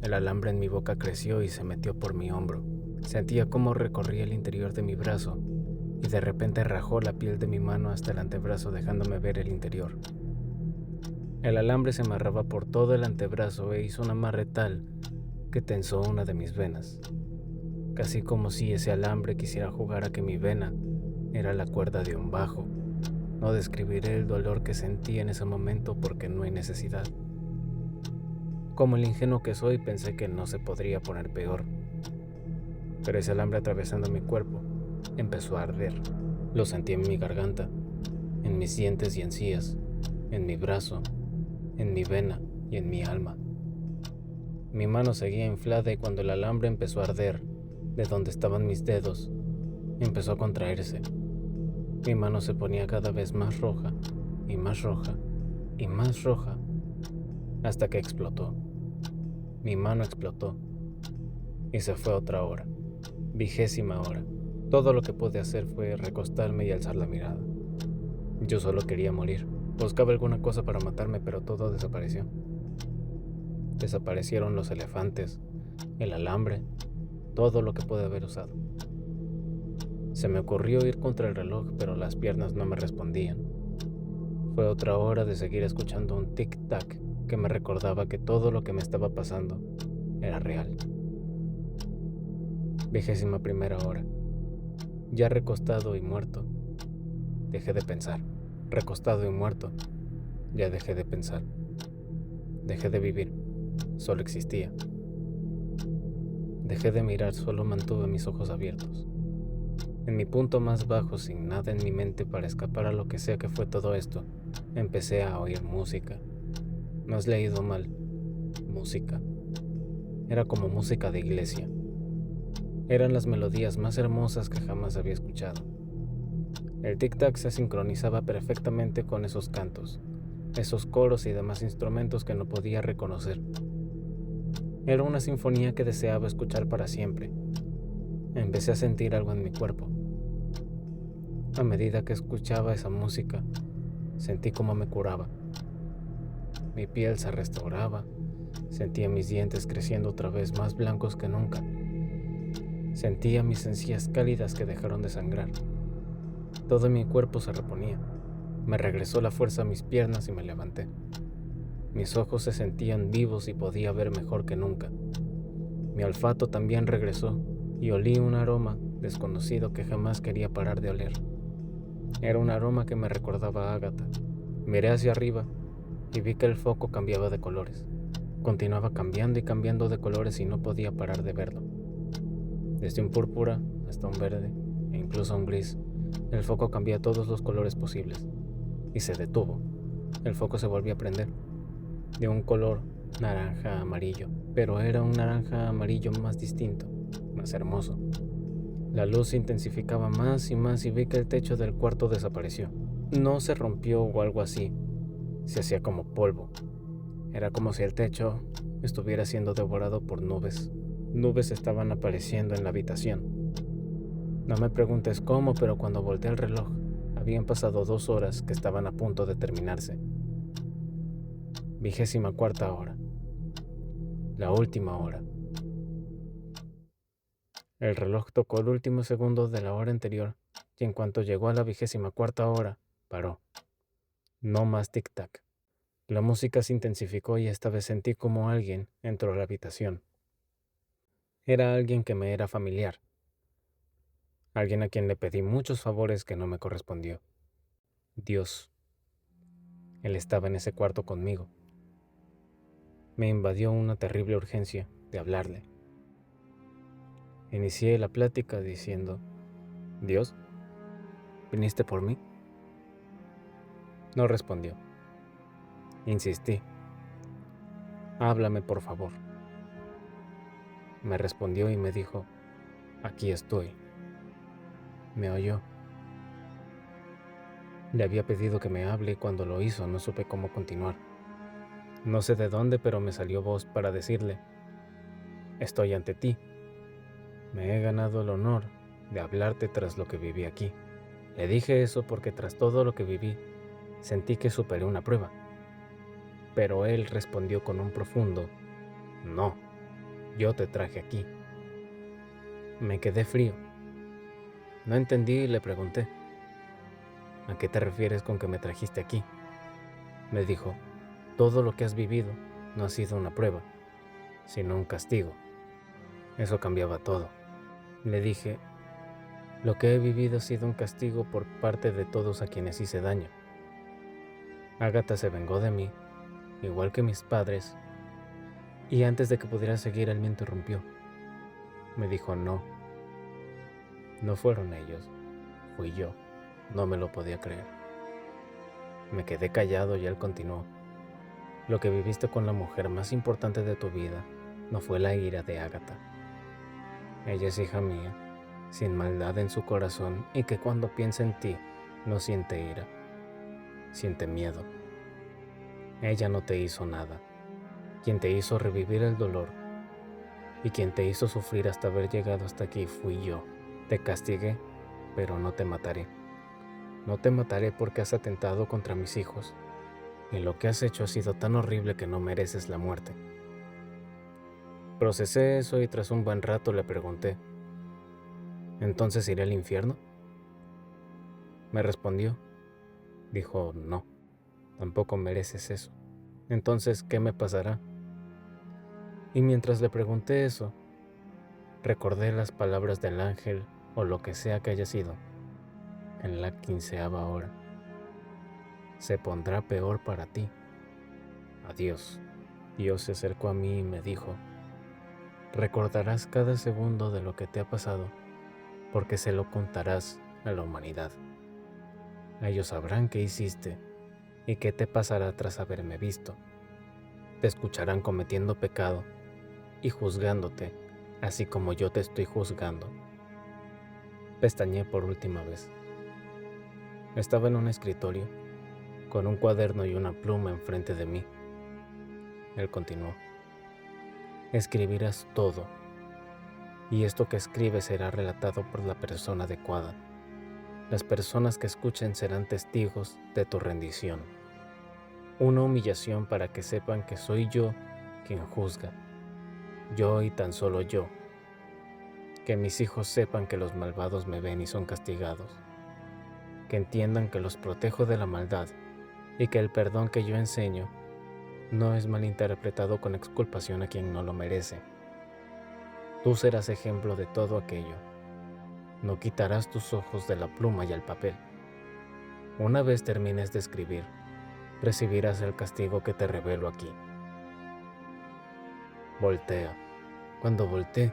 El alambre en mi boca creció y se metió por mi hombro. Sentía cómo recorría el interior de mi brazo y de repente rajó la piel de mi mano hasta el antebrazo, dejándome ver el interior. El alambre se amarraba por todo el antebrazo e hizo un amarre tal que tensó una de mis venas, casi como si ese alambre quisiera jugar a que mi vena era la cuerda de un bajo. No describiré el dolor que sentí en ese momento porque no hay necesidad. Como el ingenuo que soy, pensé que no se podría poner peor, pero ese alambre atravesando mi cuerpo empezó a arder. Lo sentí en mi garganta, en mis dientes y encías, en mi brazo, en mi vena y en mi alma. Mi mano seguía inflada y cuando el alambre empezó a arder, de donde estaban mis dedos, empezó a contraerse. Mi mano se ponía cada vez más roja y más roja y más roja, hasta que explotó. Mi mano explotó y se fue otra hora, 20ª hora. Todo lo que pude hacer fue recostarme y alzar la mirada. Yo solo quería morir. Buscaba alguna cosa para matarme, pero todo desapareció. Desaparecieron los elefantes, el alambre, todo lo que pude haber usado. Se me ocurrió ir contra el reloj, pero las piernas no me respondían. Fue otra hora de seguir escuchando un tic-tac que me recordaba que todo lo que me estaba pasando era real. 21ª hora. Ya recostado y muerto, dejé de pensar. Recostado y muerto, ya dejé de pensar. Dejé de vivir, solo existía. Dejé de mirar, solo mantuve mis ojos abiertos. En mi punto más bajo, sin nada en mi mente para escapar a lo que sea que fue todo esto, empecé a oír música. No has leído mal, música. Era como música de iglesia. Eran las melodías más hermosas que jamás había escuchado. El tic-tac se sincronizaba perfectamente con esos cantos, esos coros y demás instrumentos que no podía reconocer. Era una sinfonía que deseaba escuchar para siempre. Empecé a sentir algo en mi cuerpo. A medida que escuchaba esa música, sentí cómo me curaba. mi piel se restauraba, sentía mis dientes creciendo otra vez más blancos que nunca. Sentía mis encías cálidas que dejaron de sangrar. Todo mi cuerpo se reponía. Me regresó la fuerza a mis piernas y me levanté. Mis ojos se sentían vivos y podía ver mejor que nunca. Mi olfato también regresó y olí un aroma desconocido que jamás quería parar de oler. Era un aroma que me recordaba a Ágata. Miré hacia arriba y vi que el foco cambiaba de colores. Continuaba cambiando y cambiando de colores y no podía parar de verlo. Desde un púrpura hasta un verde e incluso un gris, el foco cambiaba todos los colores posibles. Y se detuvo. El foco se volvió a prender, de un color naranja amarillo, pero era un naranja amarillo más distinto, más hermoso. La luz se intensificaba más y vi que el techo del cuarto desapareció. No se rompió o algo así, se hacía como polvo. Era como si el techo estuviera siendo devorado por nubes. Nubes estaban apareciendo en la habitación. No me preguntes cómo, pero cuando volteé el reloj, habían pasado 2 horas que estaban a punto de terminarse. 24ª hora. La última hora. El reloj tocó el último segundo de la hora anterior y en cuanto llegó a la 24ª hora, paró. No más tic-tac. La música se intensificó y esta vez sentí como alguien entró a la habitación. Era alguien que me era familiar. Alguien a quien le pedí muchos favores que no me correspondió. Dios. Él estaba en ese cuarto conmigo. Me invadió una terrible urgencia de hablarle. Inicié la plática diciendo: Dios, ¿viniste por mí? No respondió. Insistí: háblame, por favor. Me respondió y me dijo: aquí estoy. Me oyó. Le había pedido que me hable y cuando lo hizo no supe cómo continuar. No sé de dónde, pero me salió voz para decirle: estoy ante ti. Me he ganado el honor de hablarte tras lo que viví aquí. Le dije eso porque tras todo lo que viví, sentí que superé una prueba. Pero él respondió con un profundo: no, yo te traje aquí. Me quedé frío. No entendí y le pregunté: ¿a qué te refieres con que me trajiste aquí? Me dijo: todo lo que has vivido no ha sido una prueba, sino un castigo. Eso cambiaba todo. Le dije: lo que he vivido ha sido un castigo por parte de todos a quienes hice daño. Ágata se vengó de mí, igual que mis padres, y antes de que pudiera seguir él me interrumpió. Me dijo: no fueron ellos, fui yo. No me lo podía creer. Me quedé callado y él continuó: lo que viviste con la mujer más importante de tu vida no fue la ira de Ágata. Ella es hija mía, sin maldad en su corazón y que cuando piensa en ti no siente ira, siente miedo. Ella no te hizo nada. Quien te hizo revivir el dolor y quien te hizo sufrir hasta haber llegado hasta aquí fui yo. Te castigué, pero no te mataré. No te mataré porque has atentado contra mis hijos, y lo que has hecho ha sido tan horrible que no mereces la muerte. Procesé eso y tras un buen rato le pregunté: ¿entonces iré al infierno? Me respondió. Dijo: no, tampoco mereces eso. Entonces, ¿qué me pasará? Y mientras le pregunté eso, recordé las palabras del ángel o lo que sea que haya sido en la 15ª hora. Se pondrá peor para ti. Adiós. Dios se acercó a mí y me dijo: recordarás cada segundo de lo que te ha pasado, porque se lo contarás a la humanidad. Ellos sabrán qué hiciste y qué te pasará tras haberme visto. Te escucharán cometiendo pecado y juzgándote, así como yo te estoy juzgando. Pestañeé por última vez. Estaba en un escritorio, con un cuaderno y una pluma enfrente de mí. Él continuó: escribirás todo, y esto que escribes será relatado por la persona adecuada. Las personas que escuchen serán testigos de tu rendición. una humillación para que sepan que soy yo quien juzga, yo y tan solo yo, que mis hijos sepan que los malvados me ven y son castigados, que entiendan que los protejo de la maldad y que el perdón que yo enseño no es malinterpretado con exculpación a quien no lo merece. Tú serás ejemplo de todo aquello. No quitarás tus ojos de la pluma y el papel. Una vez termines de escribir, recibirás el castigo que te revelo aquí. Voltea. Cuando volteé,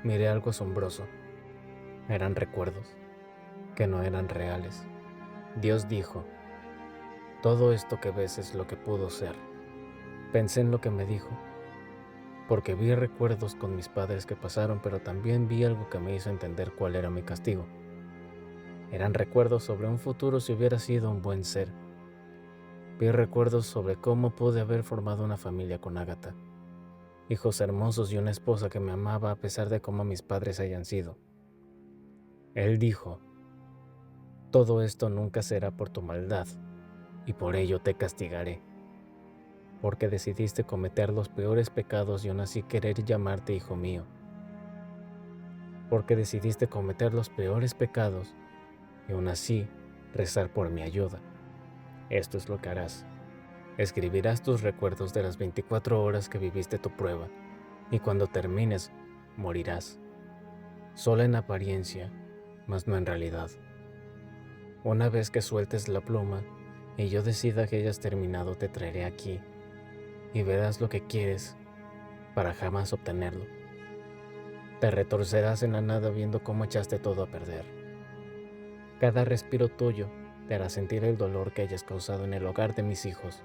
miré algo asombroso. Eran recuerdos, que no eran reales. Dios dijo, todo esto que ves es lo que pudo ser. Pensé en lo que me dijo, porque vi recuerdos con mis padres que pasaron, pero también vi algo que me hizo entender cuál era mi castigo. Eran recuerdos sobre un futuro si hubiera sido un buen ser. Vi recuerdos sobre cómo pude haber formado una familia con Ágata, hijos hermosos y una esposa que me amaba a pesar de cómo mis padres hayan sido. Él dijo, todo esto nunca será por tu maldad, y por ello te castigaré, porque decidiste cometer los peores pecados y aún así querer llamarte hijo mío. Porque decidiste cometer los peores pecados y aún así rezar por mi ayuda. Esto es lo que harás. Escribirás tus recuerdos de las 24 horas que viviste tu prueba, y cuando termines, morirás. Solo en apariencia, mas no en realidad. Una vez que sueltes la pluma y yo decida que hayas terminado, te traeré aquí y verás lo que quieres para jamás obtenerlo. Te retorcerás en la nada viendo cómo echaste todo a perder. Cada respiro tuyo te hará sentir el dolor que hayas causado en el hogar de mis hijos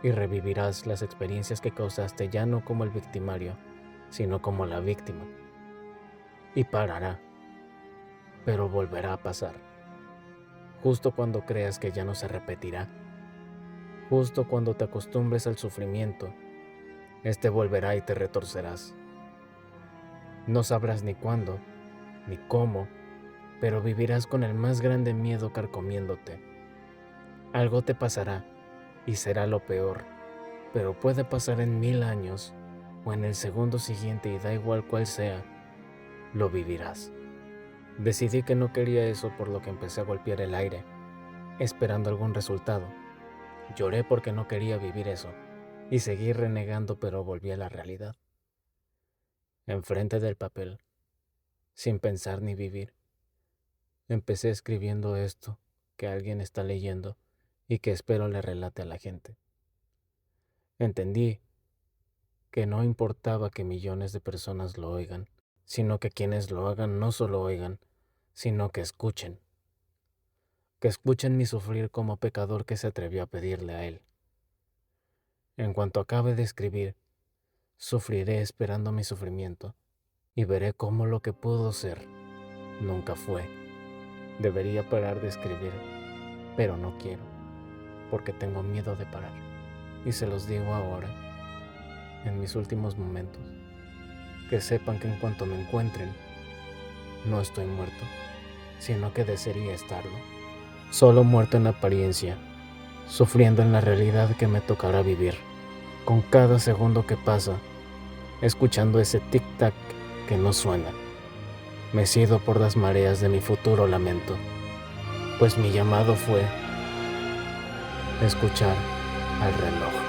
y revivirás las experiencias que causaste ya no como el victimario, sino como la víctima. Y parará, pero volverá a pasar. Justo cuando creas que ya no se repetirá, justo cuando te acostumbres al sufrimiento, este volverá y te retorcerás. No sabrás ni cuándo, ni cómo, pero vivirás con el más grande miedo carcomiéndote. Algo te pasará y será lo peor, pero puede pasar en 1000 años o en el segundo siguiente y da igual cuál sea, lo vivirás. Decidí que no quería eso, por lo que empecé a golpear el aire, esperando algún resultado. Lloré porque no quería vivir eso y seguí renegando, pero volví a la realidad. Enfrente del papel, sin pensar ni vivir, empecé escribiendo esto que alguien está leyendo y que espero le relate a la gente. Entendí que no importaba que millones de personas lo oigan, sino que quienes lo hagan no solo oigan, sino que escuchen. Que escuchen mi sufrir como pecador que se atrevió a pedirle a él. En cuanto acabe de escribir, sufriré esperando mi sufrimiento y veré cómo lo que pudo ser nunca fue. Debería parar de escribir, pero no quiero, porque tengo miedo de parar. Y se los digo ahora, en mis últimos momentos, que sepan que en cuanto me encuentren, no estoy muerto, sino que desearía estarlo. Solo muerto en apariencia, sufriendo en la realidad que me tocará vivir, con cada segundo que pasa, escuchando ese tic-tac que no suena, mecido por las mareas de mi futuro lamento, pues mi llamado fue escuchar al reloj.